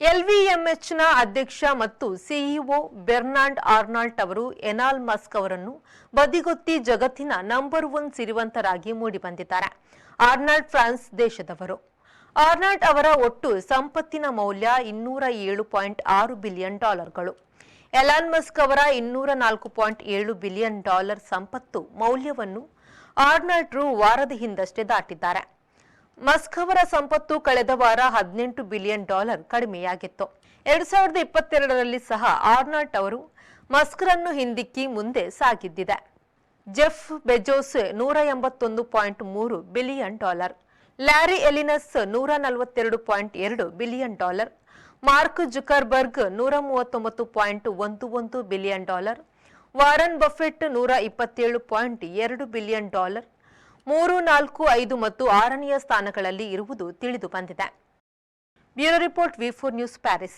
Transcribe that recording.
ಎಲ್ವಿಎಂಎಚ್ನ ಅಧ್ಯಕ್ಷ ಮತ್ತು CEO Bernard ಆರ್ನಾಲ್ಟ್ ಅವರು ಎಲಾನ್ ಮಸ್ಕ್ ಅವರನ್ನು ಬದಿಗೊತ್ತಿ ಜಗತ್ತಿನ ನಂಬರ್ 1 ಸಿರಿವಂತರಾಗಿ ಮೂಡಿಬಂದಿದ್ದಾರೆ. ಆರ್ನಾಲ್ಟ್ ಫ್ರಾನ್ಸ್ ದೇಶದವರು. ಆರ್ನಾಲ್ಟ್ ಅವರ ಒಟ್ಟು ಸಂಪತ್ತಿನ ಮೌಲ್ಯ $207.6 ಬಿಲಿಯನ್. ಎಲಾನ್ ಮಸ್ಕ್ ಅವರ $204.7 ಬಿಲಿಯನ್ ಸಂಪತ್ತು ಮೌಲ್ಯವನ್ನು ಆರ್ನಾಲ್ಟ್ರು ವಾರದ ಹಿಂದಷ್ಟೇ ದಾಟಿದ್ದಾರೆ. ಮಸ್ಕ್ ಅವರ ಸಂಪತ್ತು ಕಳೆದ ವಾರ $18 ಬಿಲಿಯನ್ ಕಡಿಮೆಯಾಗಿತ್ತು. 2022ರಲ್ಲಿ ಸಹ ಆರ್ನಾಲ್ಟ್ ಅವರು ಮಸ್ಕ್ರನ್ನು ಹಿಂದಿಕ್ಕಿ ಮುಂದೆ ಸಾಗಿದ್ದಿದೆ. ಜೆಫ್ ಬೆಜೋಸ್ $181.3 ಬಿಲಿಯನ್, ಲ್ಯಾರಿ ಎಲಿನಸ್ $142.2 billion, Mark Zuckerberg $139.11 billion, Warren Buffett $127.2 billion, 3, 4, 5 ಮತ್ತು 6ನೆಯ ಸ್ಥಾನಗಳಲ್ಲಿ ಇರುವುದು ತಿಳಿದು ಬಂದಿದೆ. Bureau report, V4 news, Paris.